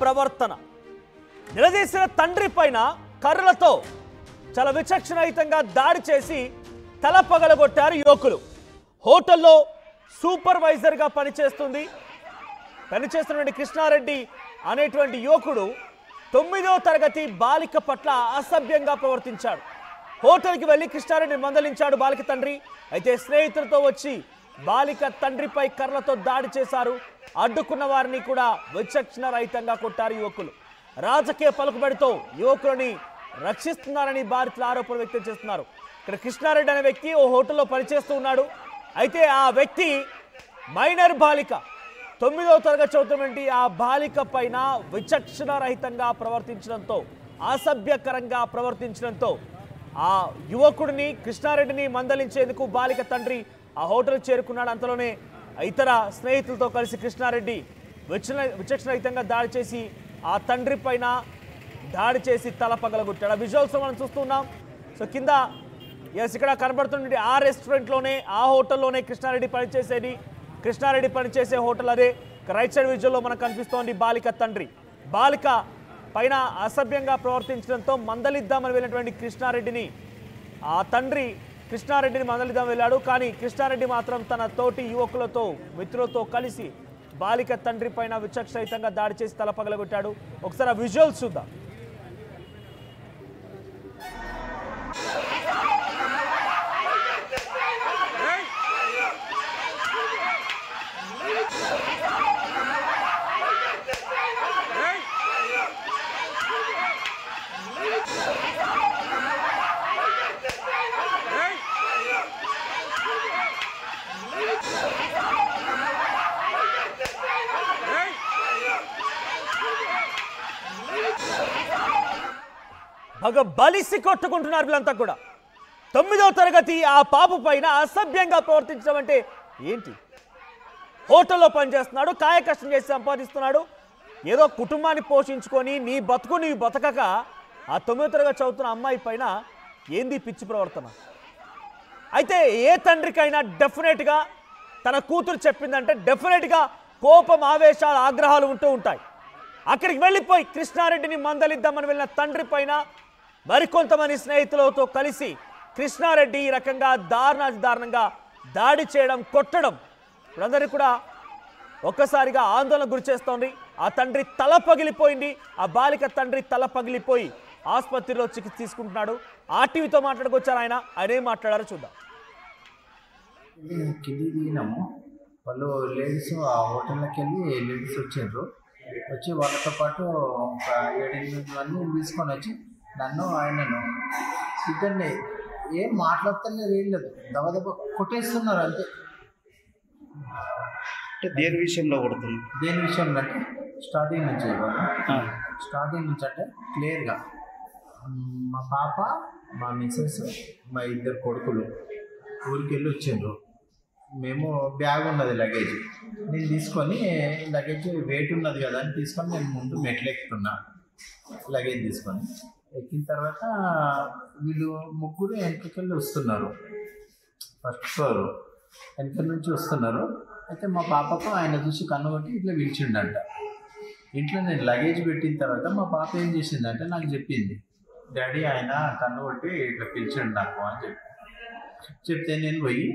ప్రవర్తన. నిలదీసిన తండ్రి పైన కర్రలతో చాలా విచక్షణరహితంగా దాడి చేసి తల పగలగొట్టారు యువకులు. హోటల్లో సూపర్వైజర్గా పనిచేస్తున్న కృష్ణారెడ్డి అనేటువంటి యువకుడు 9వ తరగతి బాలిక పట్ల అసభ్యంగా ప్రవర్తించాడు. హోటల్కి వెళ్ళి కృష్ణారెడ్డిని మందలించాడు బాలిక తండ్రి. అయితే స్నేహితులతో వచ్చి బాలిక తండ్రిపై కర్రలతో దాడి చేశారు. అడ్డుకున్న వారిని కూడా విచక్షణ రహితంగా కొట్టారు యువకులు. రాజకీయ పలుకుబడితో యువకులని రక్షిస్తున్నారని బాధితులు ఆరోపణలు వ్యక్తం చేస్తున్నారు. ఇక్కడ కృష్ణారెడ్డి అనే వ్యక్తి ఓ హోటల్లో పనిచేస్తూ ఉన్నాడు. అయితే ఆ వ్యక్తి మైనర్ బాలిక 9వ తరగతి చదువుతున్నటువంటి ఆ బాలిక పైన విచక్షణ రహితంగా ప్రవర్తించడంతో, అసభ్యకరంగా ప్రవర్తించడంతో ఆ యువకుడిని కృష్ణారెడ్డిని మందలించేందుకు బాలిక తండ్రి ఆ హోటల్కి చేరుకున్నాడు. అంతలోనే ఇతర స్నేహితులతో కలిసి కృష్ణారెడ్డి విచక్షణరహితంగా దాడి చేసి ఆ తండ్రి పైన దాడి చేసి తల పగలగొట్టాడు. ఆ విజువల్స్ మనం చూస్తున్నాం. సో కింద ఇక్కడ కనబడుతున్నటువంటి ఆ రెస్టారెంట్లోనే, ఆ హోటల్లోనే కృష్ణారెడ్డి పనిచేసే హోటల్ అదే. రైట్ సైడ్ విజువల్లో మనకు కనిపిస్తోంది బాలిక తండ్రి. బాలిక పైన అసభ్యంగా ప్రవర్తించడంతో మందలిద్దామని వెళ్ళినటువంటి కృష్ణారెడ్డిని ఆ తండ్రి కృష్ణారెడ్డిని మందలిద్దాం వెళ్ళాడు. కానీ కృష్ణారెడ్డి మాత్రం తన తోటి యువకులతో మిత్రులతో కలిసి బాలిక తండ్రి పైన విచక్షణరహితంగా దాడి చేసి తల పగలగొట్టాడు. ఒకసారి ఆ విజువల్స్ చూద్దాం. బాగా బలిసి కొట్టుకుంటున్నారు వీళ్ళంతా కూడా. 9వ తరగతి ఆ పాప పైన అసభ్యంగా ప్రవర్తించడం అంటే ఏంటి? హోటల్లో పనిచేస్తున్నాడు, కాయ కష్టం చేసి సంపాదిస్తున్నాడు, ఏదో కుటుంబాన్ని పోషించుకొని నీ బతుకు నీవు బతకక ఆ 9వ తరగతి చదువుతున్న అమ్మాయి పైన ఏంది పిచ్చి ప్రవర్తన? అయితే ఏ తండ్రికైనా డెఫినెట్గా తన కూతురు చెప్పిందంటే డెఫినెట్గా కోపం, ఆవేశాలు, ఆగ్రహాలు ఉంటూ ఉంటాయి. అక్కడికి వెళ్ళిపోయి కృష్ణారెడ్డిని మందలిద్దామని వెళ్ళిన తండ్రి పైన మరికొంతమంది స్నేహితులతో కలిసి కృష్ణారెడ్డి ఈ రకంగా దారుణంగా దాడి చేయడం, కొట్టడం అందరికీ కూడా ఒక్కసారిగా ఆందోళన గురి చేస్తోంది. ఆ తండ్రి తల పగిలిపోయింది. ఆ బాలిక తండ్రి తల పగిలిపోయి ఆసుపత్రిలో చికిత్స తీసుకుంటున్నాడు. ఆర్టీవీతో మాట్లాడుకొచ్చారు ఆయన ఏం మాట్లాడారో చూద్దాం. కింది దిగినాము. వాళ్ళు లేడీస్ ఆ హోటల్లోకి వెళ్ళి లేడీస్ వచ్చి వాళ్ళతో పాటు ఒక 7-8 మంది తీసుకొని వచ్చి నన్ను ఆయనను ఇద్దరిని ఏం మాట్లాడతలేదు, ఏం లేదు, దబదబ కొట్టేస్తున్నారు అంతే. దేని విషయంలో కొడుతుంది? దేని విషయంలో అంటే స్టార్టింగ్ నుంచి అంటే క్లియర్గా మా పాప, మా మిస్సెస్, మా 2 కొడుకులు ఊరికి వెళ్ళి వచ్చిండ్రు. మేము బ్యాగ్ ఉన్నది లగేజ్, నేను తీసుకొని లగేజ్ వెయిట్ ఉన్నది కదా అని తీసుకొని నేను ముందు మెట్లు ఎక్కుతున్నా. లగేజ్ తీసుకొని ఎక్కిన తర్వాత వీళ్ళు ముగ్గురు వెనకకెళ్ళి వస్తున్నారు. ఫస్ట్ ఫ్లోర్ వెనక నుంచి వస్తున్నారు. అయితే మా పాపకు ఆయన చూసి కన్ను కొట్టి ఇట్లా పిలిచిండంట. ఇంట్లో నేను లగేజ్ పెట్టిన తర్వాత మా పాప ఏం చేసిందంటే నాకు చెప్పింది, డాడీ ఆయన కన్ను కొట్టి ఇట్లా పిలిచిండు నాకు అని చెప్తే నేను పోయి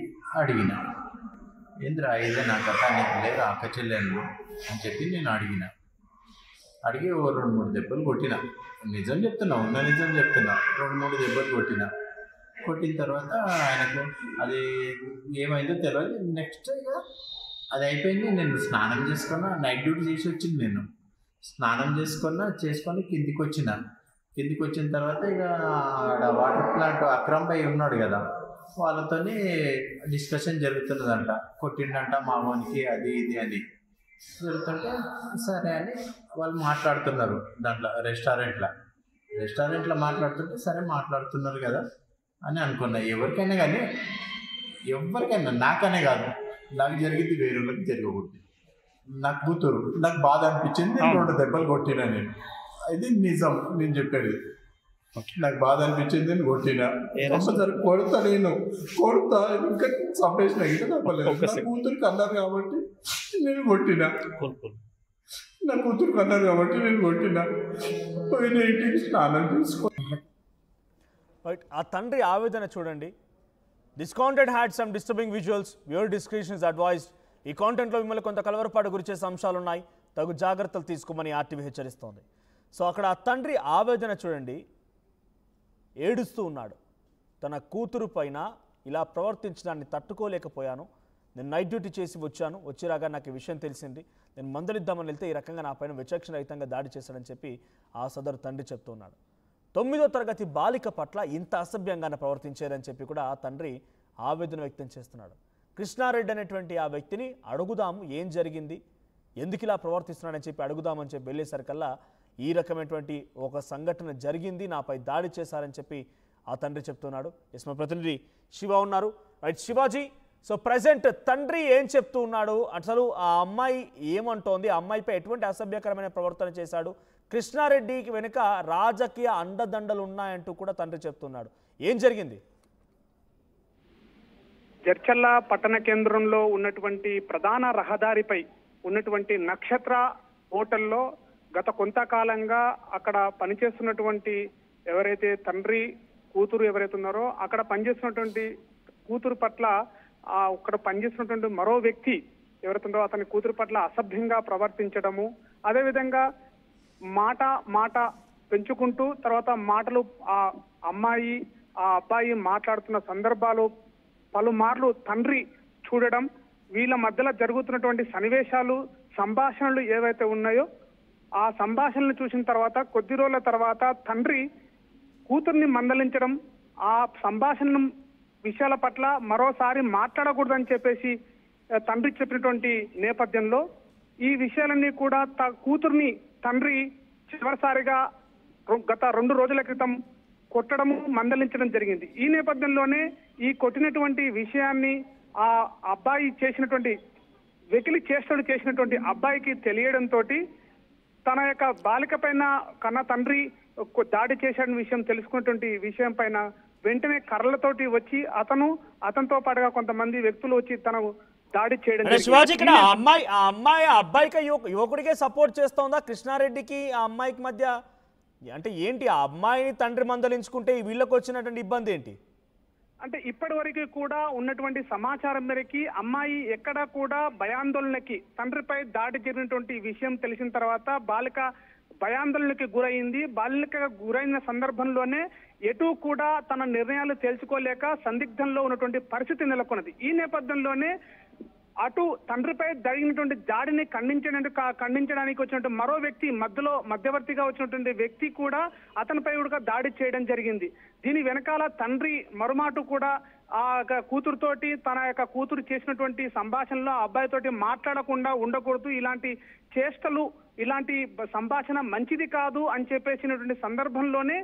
అడిగిన, ఏంద్రా ఇదే నా కథ, నీకు లేదు అక్క చెల్లెళ్ళు అని చెప్పి నేను అడిగి 2-3 దెబ్బలు కొట్టిన. నిజం చెప్తున్నా, ఉన్న నిజం చెప్తున్నా. 2-3 దెబ్బలు కొట్టిన తర్వాత ఆయనకు అది ఏమైందో తెలియదు. నెక్స్ట్ ఇక అది అయిపోయింది. నేను స్నానం చేసుకున్నా, నైట్ డ్యూటీ చేసి వచ్చింది. నేను స్నానం చేసుకొని కిందికి వచ్చిన తర్వాత ఇక ఆడ వాటర్ ప్లాంట్ అక్రమ్ భాయ్ ఉన్నాడు కదా, వాళ్ళతో డిస్కషన్ జరుగుతున్నదంట. కొట్టిండంట మా వానికి అది ఇది అని జరుగుతుంటే సరే అని వాళ్ళు మాట్లాడుతున్నారు. దాంట్లో రెస్టారెంట్లో మాట్లాడుతుంటే సరే మాట్లాడుతున్నారు కదా అని అనుకున్నా. ఎవరికైనా నాకనే కాదు, నాకు జరిగింది వేరేళ్ళకి జరగకూడదు. నాకు కూతురు, నాకు బాధ అనిపించింది. 2 దెబ్బలు కొట్టినా నేను. ఇది నిజం నేను చెప్పేది. నాకు బాధ అనిపించింది, నేను కొట్టినా. ఒకసారి కొడతా ఇంకా సంపేసిన కూతురికి అన్నారు కాబట్టి నేను కొట్టినా. నా కూతురు అన్నారు కాబట్టి నేను కొట్టిన పోయిన ఇంటికి స్నానం చేసుకో. రైట్, ఆ తండ్రి ఆవేదన చూడండి. This content had some disturbing visuals, viewer description is advised. ఈ కాంటెంట్లో మిమ్మల్ని కొంత కలవరపాటు గురిచేసే అంశాలు ఉన్నాయి, తగు జాగ్రత్తలు తీసుకోమని ఆర్టీవీ హెచ్చరిస్తోంది. సో అక్కడ ఆ తండ్రి ఆవేదన చూడండి, ఏడుస్తూ ఉన్నాడు. తన కూతురు పైన ఇలా ప్రవర్తించడాన్ని తట్టుకోలేకపోయాను, నేను నైట్ డ్యూటీ చేసి వచ్చిరాగా నాకు ఈ విషయం తెలిసింది, నేను మందలిద్దామని వెళ్తే ఈ రకంగా నా పైన విచక్షణ రహితంగా దాడి చేశాడని చెప్పి ఆ సదరు తండ్రి చెప్తున్నాడు. 9వ తరగతి బాలిక పట్ల ఇంత అసభ్యంగానే ప్రవర్తించారని చెప్పి కూడా ఆ తండ్రి ఆవేదన వ్యక్తం చేస్తున్నాడు. కృష్ణారెడ్డి అనేటువంటి ఆ వ్యక్తిని అడుగుదాము, ఏం జరిగింది, ఎందుకు ఇలా ప్రవర్తిస్తున్నాడని చెప్పి అడుగుదామని చెప్పి వెళ్ళేసరికల్లా ఈ రకమైనటువంటి ఒక సంఘటన జరిగింది, నాపై దాడి చేశారని చెప్పి ఆ తండ్రి చెప్తున్నాడు. ఎస్, మా ప్రతినిధి శివ ఉన్నారు. రైట్ శివాజీ, సో ప్రజెంట్ తండ్రి ఏం చెప్తూ ఉన్నాడు, అసలు ఆ అమ్మాయి ఏమంటోంది, ఆ అమ్మాయిపై ఎటువంటి అసభ్యకరమైన ప్రవర్తన చేశాడు, కృష్ణారెడ్డికి వెనుక రాజకీయ అండదండలు ఉన్నాయంటూ కూడా తండ్రి చెప్తున్నాడు, ఏం జరిగింది? జడ్చర్ల పట్టణ కేంద్రంలో ఉన్నటువంటి ప్రధాన రహదారిపై ఉన్నటువంటి నక్షత్ర హోటల్లో గత కొంతకాలంగా అక్కడ పనిచేస్తున్నటువంటి ఎవరైతే తండ్రి కూతురు ఎవరైతే ఉన్నారో అక్కడ పనిచేస్తున్నటువంటి కూతురు పట్ల అక్కడ పనిచేస్తున్నటువంటి మరో వ్యక్తి ఎవరైతే ఉన్నారో అతని కూతురు పట్ల అసభ్యంగా ప్రవర్తించడము, అదేవిధంగా మాట పెంచుకుంటూ తర్వాత మాటలు ఆ అమ్మాయి ఆ అబ్బాయి మాట్లాడుతున్న సందర్భాలు పలుమార్లు తండ్రి చూడడం, వీళ్ళ మధ్యలో జరుగుతున్నటువంటి సన్నివేశాలు సంభాషణలు ఏవైతే ఉన్నాయో ఆ సంభాషణలు చూసిన తర్వాత కొద్ది రోజుల తర్వాత తండ్రి కూతుర్ని మందలించడం, ఆ సంభాషణ విషయాల పట్ల మరోసారి మాట్లాడకూడదని చెప్పేసి తండ్రి చెప్పినటువంటి నేపథ్యంలో ఈ విషయాలన్నీ కూడా కూతుర్ని తండ్రి చివరిసారిగా గత 2 రోజుల క్రితం కొట్టడము మందలించడం జరిగింది. ఈ నేపథ్యంలోనే ఈ కొట్టినటువంటి విషయాన్ని ఆ అబ్బాయి చేసినటువంటి వెకిలి చేష్టలు చేసినటువంటి అబ్బాయికి తెలియడంతో తన యొక్క బాలిక పైన కన్న తండ్రి దాడి చేసిన విషయం తెలుసుకున్నటువంటి విషయం పైన వెంటనే కర్రలతోటి వచ్చి అతనితో పాటుగా కొంతమంది వ్యక్తులు వచ్చి తన దాడి చేయడం. శివాజీ, ఇక్కడ ఆ అమ్మాయి అబ్బాయికి యువకుడికే సపోర్ట్ చేస్తోందా, కృష్ణారెడ్డికి ఆ అమ్మాయికి మధ్య అంటే ఏంటి? ఆ అమ్మాయిని తండ్రి మందలించుకుంటే వీళ్ళకి వచ్చినటువంటి ఇబ్బంది ఏంటి? అంటే ఇప్పటి వరకు కూడా ఉన్నటువంటి సమాచారం మేరకి అమ్మాయి ఎక్కడా కూడా భయాందోళనకి తండ్రిపై దాడి జరిగినటువంటి విషయం తెలిసిన తర్వాత బాలిక భయాందోళనకి గురైంది. బాలిక గురైన సందర్భంలోనే ఎటు కూడా తన నిర్ణయాలు తేల్చుకోలేక సందిగ్ధంలో ఉన్నటువంటి పరిస్థితి నెలకొన్నది. ఈ నేపథ్యంలోనే అటు తండ్రిపై జరిగినటువంటి దాడిని ఖండించడానికి వచ్చినటువంటి మరో వ్యక్తి మధ్యవర్తిగా వచ్చినటువంటి వ్యక్తి కూడా అతనిపై కూడా దాడి చేయడం జరిగింది. దీని వెనకాల తండ్రి మరుమాటు కూడా ఆ కూతురుతోటి తన యొక్క కూతురు చేసినటువంటి సంభాషణలో అబ్బాయితోటి మాట్లాడకుండా ఉండకూడదు, ఇలాంటి చేష్టలు ఇలాంటి సంభాషణ మంచిది కాదు అని చెప్పేసినటువంటి సందర్భంలోనే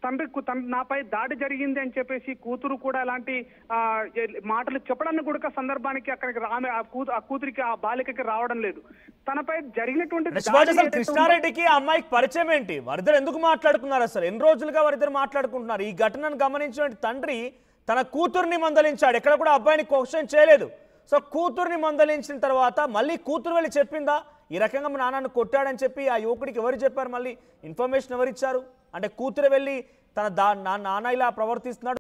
తండ్రి నాపై దాడి జరిగింది అని చెప్పేసి కూతురు కూడా అలాంటి మాటలు చెప్పడానికి కూడా సందర్భానికి అక్కడికి ఆ కూతురికి ఆ బాలికకి రావడం లేదు. తనపై జరిగినటువంటి కృష్ణారెడ్డికి ఆ అమ్మాయికి పరిచయం ఏంటి? వారిద్దరు ఎందుకు మాట్లాడుకున్నారు? అసలు ఎన్ని రోజులుగా వారిద్దరు మాట్లాడుకుంటున్నారు? ఈ ఘటనను గమనించిన తండ్రి తన కూతుర్ని మందలించాడు, ఎక్కడ కూడా అబ్బాయిని క్వశ్చన్ చేయలేదు. సో కూతుర్ని మందలించిన తర్వాత మళ్ళీ కూతురు వెళ్ళి చెప్పిందా ఈ రకంగా మా నాన్నను కొట్టాడని చెప్పి? ఆ యువకుడికి ఎవరు చెప్పారు? మళ్ళీ ఇన్ఫర్మేషన్ ఎవరు ఇచ్చారు? అంటే కూతురు వెళ్ళి తన నాన్న ఇలా ప్రవర్తిస్తున్నాడు